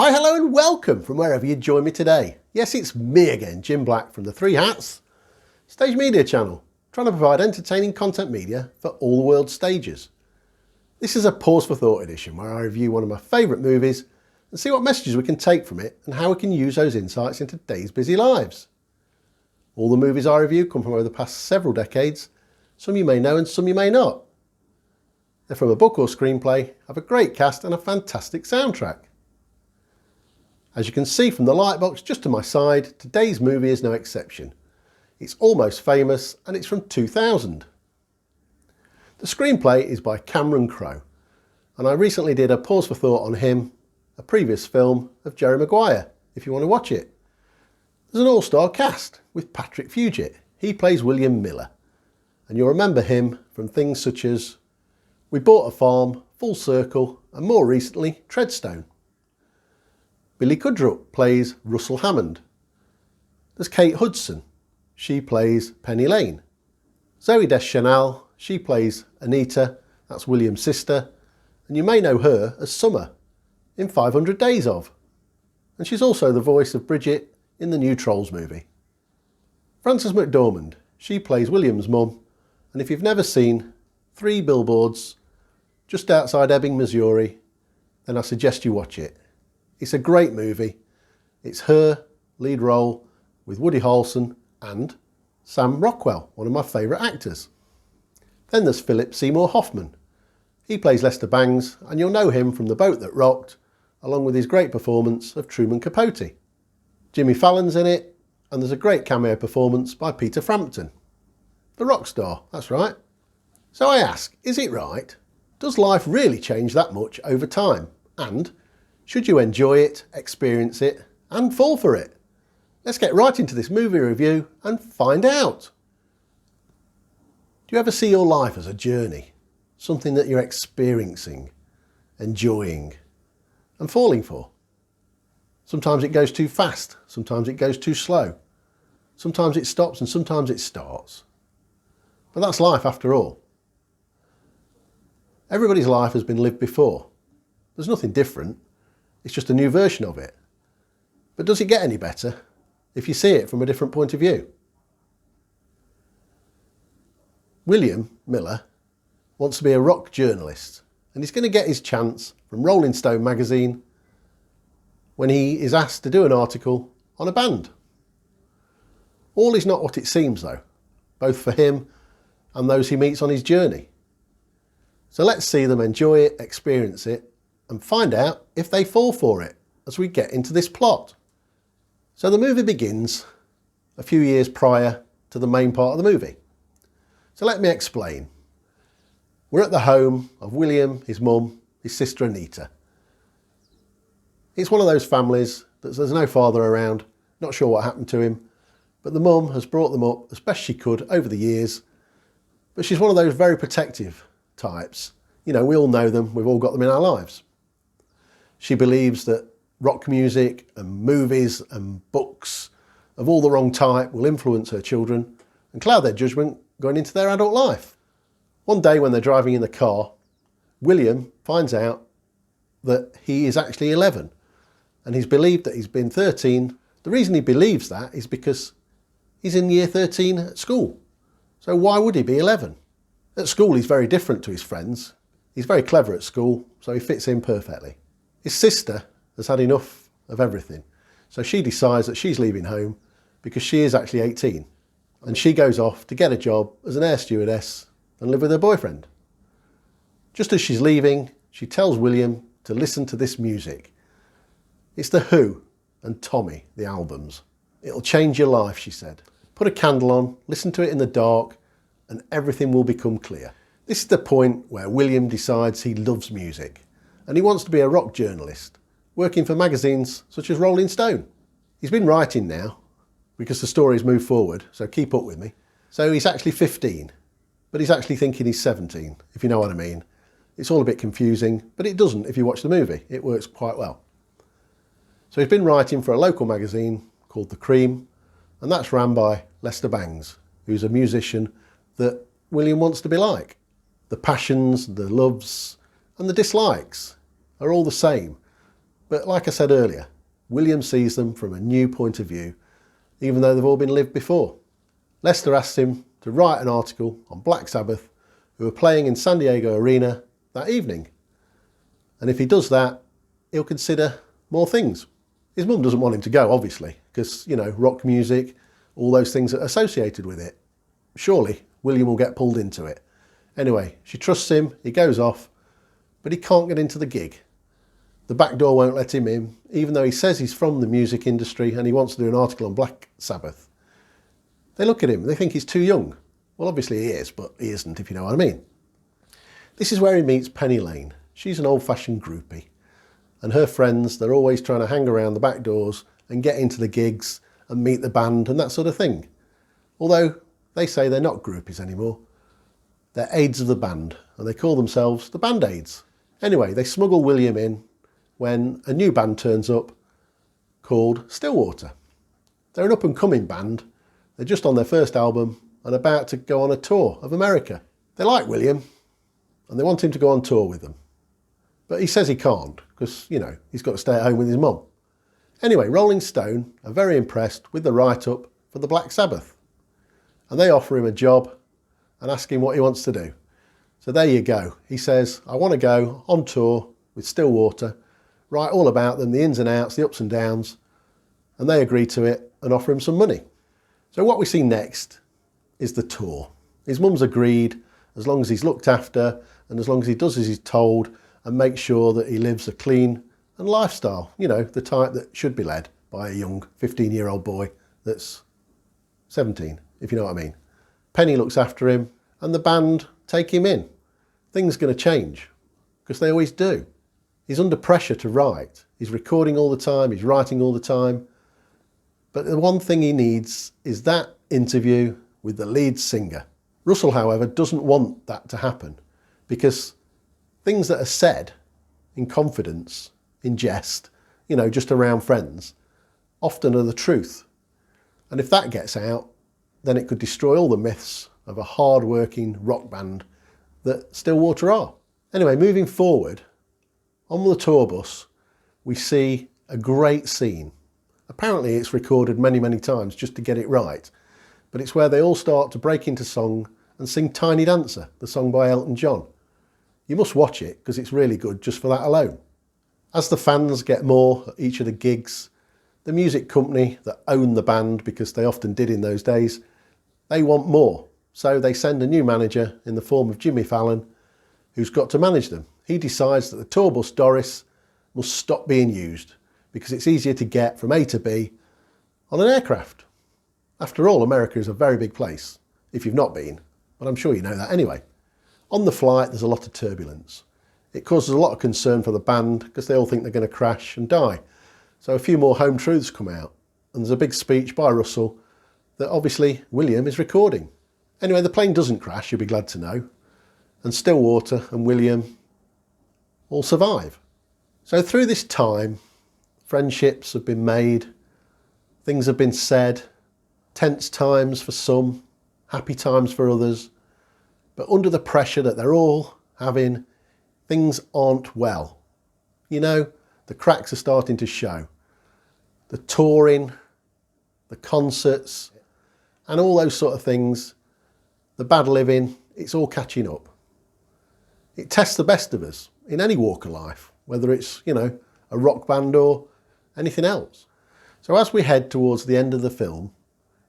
Hi, hello and welcome from wherever you join me today. Yes, it's me again, Jim Black from the Three Hats Stage Media channel, trying to provide entertaining content media for all the world's stages. This is a Pause for Thought edition where I review one of my favourite movies and see what messages we can take from it and how we can use those insights in today's busy lives. All the movies I review come from over the past several decades, some you may know and some you may not. They're from a book or screenplay, have a great cast and a fantastic soundtrack. As you can see from the lightbox just to my side, today's movie is no exception. It's Almost Famous and it's from 2000. The screenplay is by Cameron Crowe, and I recently did a Pause for Thought on him, a previous film of Jerry Maguire, if you want to watch it. There's an all-star cast with Patrick Fugit. He plays William Miller, and you'll remember him from things such as We Bought a Farm, Full Circle, and more recently, Treadstone. Billy Crudup plays Russell Hammond. There's Kate Hudson. She plays Penny Lane. Zooey Deschanel. She plays Anita. That's William's sister. And you may know her as Summer in 500 Days Of. And she's also the voice of Bridget in the new Trolls movie. Frances McDormand. She plays William's mum. And if you've never seen 3 Billboards just outside Ebbing, Missouri, then I suggest you watch it. It's a great movie. It's her lead role with Woody Harrelson and Sam Rockwell, one of my favourite actors. Then there's Philip Seymour Hoffman. He plays Lester Bangs, and you'll know him from The Boat That Rocked, along with his great performance of Truman Capote. Jimmy Fallon's in it, and there's a great cameo performance by Peter Frampton. The rock star, that's right. So I ask, is it right? Does life really change that much over time? And should you enjoy it, experience it, and fall for it? Let's get right into this movie review and find out. Do you ever see your life as a journey? Something that you're experiencing, enjoying, and falling for? Sometimes it goes too fast, sometimes it goes too slow. Sometimes it stops and sometimes it starts. But that's life after all. Everybody's life has been lived before. There's nothing different. It's just a new version of it. But does it get any better if you see it from a different point of view? William Miller wants to be a rock journalist, and he's going to get his chance from Rolling Stone magazine when he is asked to do an article on a band. All is not what it seems though, both for him and those he meets on his journey. So let's see them enjoy it, experience it, and find out if they fall for it as we get into this plot. So the movie begins a few years prior to the main part of the movie. So let me explain. We're at the home of William, his mum, his sister Anita. It's one of those families that there's no father around, not sure what happened to him, but the mum has brought them up as best she could over the years. But she's one of those very protective types. You know, we all know them, we've all got them in our lives. She believes that rock music and movies and books of all the wrong type will influence her children and cloud their judgment going into their adult life. One day when they're driving in the car, William finds out that he is actually 11 and he's believed that he's been 13. The reason he believes that is because he's in year 13 at school. So why would he be 11? At school he's very different to his friends. He's very clever at school, so he fits in perfectly. His sister has had enough of everything, so she decides that she's leaving home because she is actually 18, and she goes off to get a job as an air stewardess and live with her boyfriend. Just as she's leaving, she tells William to listen to this music. It's The Who and Tommy, the albums. It'll change your life, she said. Put a candle on, listen to it in the dark, and everything will become clear. This is the point where William decides he loves music, and he wants to be a rock journalist, working for magazines such as Rolling Stone. He's been writing now, because the stories move forward, so keep up with me. So he's actually 15, but he's actually thinking he's 17, if you know what I mean. It's all a bit confusing, but it doesn't if you watch the movie. It works quite well. So he's been writing for a local magazine called The Cream, and that's ran by Lester Bangs, who's a musician that William wants to be like. The passions, the loves, and the dislikes are all the same. But like I said earlier, William sees them from a new point of view, even though they've all been lived before. Lester asks him to write an article on Black Sabbath, who are playing in San Diego Arena that evening. And if he does that, he'll consider more things. His mum doesn't want him to go, obviously, because, you know, rock music, all those things that are associated with it. Surely William will get pulled into it. Anyway, she trusts him, he goes off, but he can't get into the gig. The back door won't let him in, even though he says he's from the music industry and he wants to do an article on Black Sabbath. They look at him, they think he's too young. Well, obviously he is, but he isn't, if you know what I mean. This is where he meets Penny Lane. She's an old-fashioned groupie. And her friends, they're always trying to hang around the back doors and get into the gigs and meet the band and that sort of thing. Although they say they're not groupies anymore. They're aides of the band, and they call themselves the Band Aids. Anyway, they smuggle William in when a new band turns up called Stillwater. They're an up-and-coming band. They're just on their first album and about to go on a tour of America. They like William, and they want him to go on tour with them. But he says he can't, because, you know, he's got to stay at home with his mum. Anyway, Rolling Stone are very impressed with the write-up for the Black Sabbath. And they offer him a job and ask him what he wants to do. So there you go. He says, I want to go on tour with Stillwater, write all about them, the ins and outs, the ups and downs, and they agree to it and offer him some money. So what we see next is the tour. His mum's agreed, as long as he's looked after and as long as he does as he's told and makes sure that he lives a clean and lifestyle, you know, the type that should be led by a young 15-year-old boy that's 17, if you know what I mean. Penny looks after him and the band take him in. Things are going to change, because they always do. He's under pressure to write. He's recording all the time, he's writing all the time. But the one thing he needs is that interview with the lead singer. Russell, however, doesn't want that to happen, because things that are said in confidence, in jest, you know, just around friends, often are the truth. And if that gets out, then it could destroy all the myths of a hard-working rock band that Stillwater are. Anyway, moving forward, on the tour bus, we see a great scene. Apparently it's recorded many, many times just to get it right, but it's where they all start to break into song and sing Tiny Dancer, the song by Elton John. You must watch it, because it's really good just for that alone. As the fans get more at each of the gigs, the music company that own the band, because they often did in those days, they want more. So they send a new manager in the form of Jimmy Fallon, who's got to manage them. He decides that the tour bus Doris must stop being used, because it's easier to get from A to B on an aircraft. After all, America is a very big place, if you've not been, but I'm sure you know that anyway. On the flight, there's a lot of turbulence. It causes a lot of concern for the band, because they all think they're going to crash and die. So a few more home truths come out, and there's a big speech by Russell that obviously William is recording. Anyway, the plane doesn't crash, you'll be glad to know, and Stillwater and William all survive. So through this time, friendships have been made, things have been said, tense times for some, happy times for others, but under the pressure that they're all having, things aren't well. You know, the cracks are starting to show. The touring, the concerts, and all those sort of things, the bad living, it's all catching up. It tests the best of us in any walk of life, whether it's, you know, a rock band or anything else. So as we head towards the end of the film,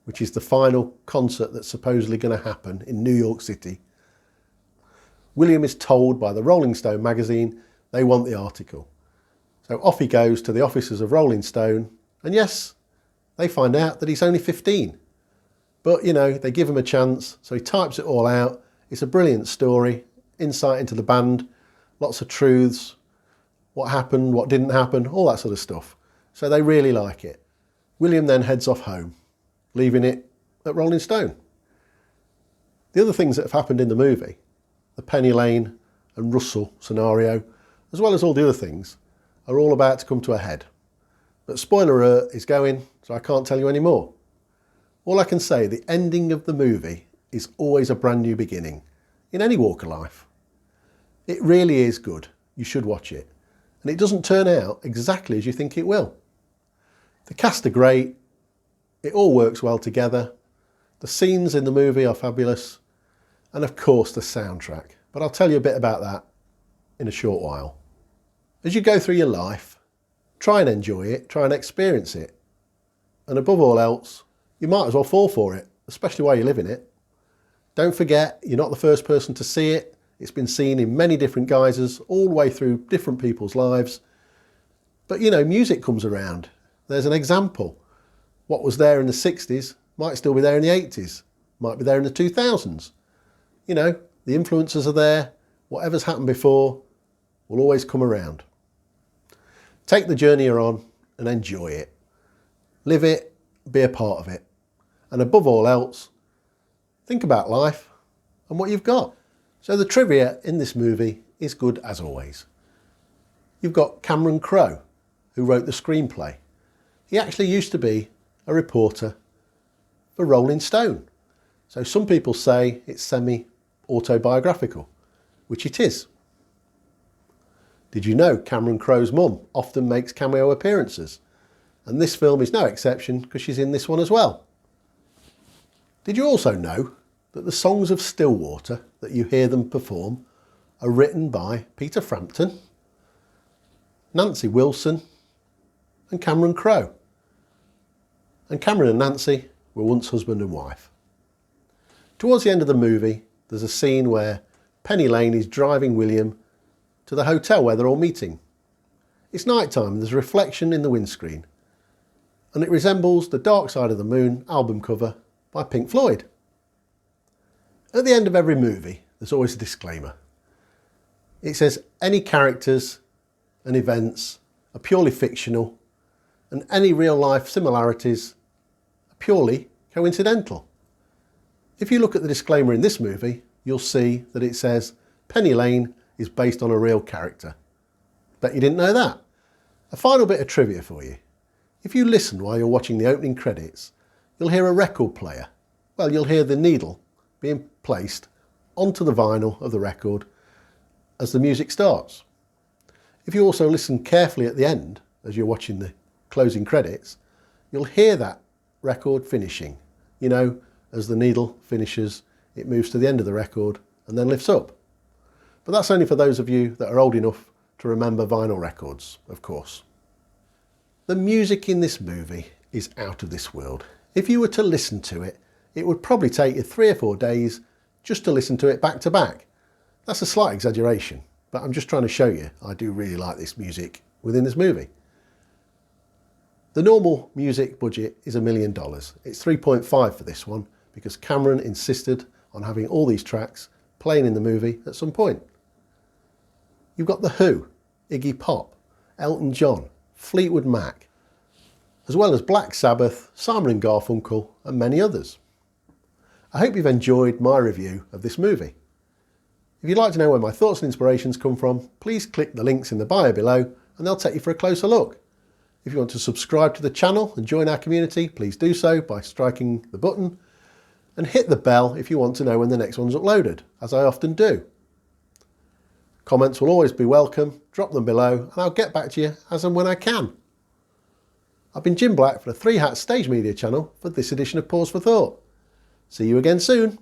which is the final concert that's supposedly going to happen in New York City, William is told by the Rolling Stone magazine they want the article. So off he goes to the offices of Rolling Stone, and yes, they find out that he's only 15. But, you know, they give him a chance, so he types it all out. It's a brilliant story, insight into the band, lots of truths, what happened, what didn't happen, all that sort of stuff. So they really like it. William then heads off home, leaving it at Rolling Stone. The other things that have happened in the movie, the Penny Lane and Russell scenario, as well as all the other things, are all about to come to a head. But spoiler alert is going, so I can't tell you any more. All I can say, the ending of the movie is always a brand new beginning, in any walk of life. It really is good. You should watch it. and it doesn't turn out exactly as you think it will. The cast are great, it all works well together, the scenes in the movie are fabulous, and of course the soundtrack. But I'll tell you a bit about that in a short while. As you go through your life, try and enjoy it, try and experience it. And above all else, you might as well fall for it, especially while you live in it. Don't forget, you're not the first person to see it. It's been seen in many different guises, all the way through different people's lives. But you know, music comes around. There's an example. What was there in the 60s might still be there in the 80s, might be there in the 2000s. You know, the influences are there. Whatever's happened before will always come around. Take the journey you're on and enjoy it. Live it, be a part of it. And above all else, think about life and what you've got. So the trivia in this movie is good as always. You've got Cameron Crowe, who wrote the screenplay. He actually used to be a reporter for Rolling Stone. So some people say it's semi-autobiographical, which it is. Did you know Cameron Crowe's mum often makes cameo appearances? And this film is no exception because she's in this one as well. Did you also know that the songs of Stillwater that you hear them perform are written by Peter Frampton, Nancy Wilson and Cameron Crowe? And Cameron and Nancy were once husband and wife. Towards the end of the movie, there's a scene where Penny Lane is driving William to the hotel where they're all meeting. It's night time and there's a reflection in the windscreen, and it resembles the Dark Side of the Moon album cover by Pink Floyd. At the end of every movie, there's always a disclaimer. It says any characters and events are purely fictional and any real life similarities are purely coincidental. If you look at the disclaimer in this movie, you'll see that it says Penny Lane is based on a real character. Bet you didn't know that. A final bit of trivia for you. If you listen while you're watching the opening credits, you'll hear a record player. Well, you'll hear the needle being placed onto the vinyl of the record as the music starts. If you also listen carefully at the end, as you're watching the closing credits, you'll hear that record finishing. You know, as the needle finishes, it moves to the end of the record and then lifts up. But that's only for those of you that are old enough to remember vinyl records, of course. The music in this movie is out of this world. If you were to listen to it, it would probably take you 3 or 4 days just to listen to it back to back. That's a slight exaggeration, but I'm just trying to show you I do really like this music within this movie. The normal music budget is $1 million. It's 3.5 for this one because Cameron insisted on having all these tracks playing in the movie at some point. You've got The Who, Iggy Pop, Elton John, Fleetwood Mac, as well as Black Sabbath, Simon & Garfunkel and many others. I hope you've enjoyed my review of this movie. If you'd like to know where my thoughts and inspirations come from, please click the links in the bio below and they'll take you for a closer look. If you want to subscribe to the channel and join our community, please do so by striking the button and hit the bell if you want to know when the next one's uploaded, as I often do. Comments will always be welcome, drop them below and I'll get back to you as and when I can. I've been Jim Black for the Three Hats Stage Media channel for this edition of Pause for Thought. See you again soon.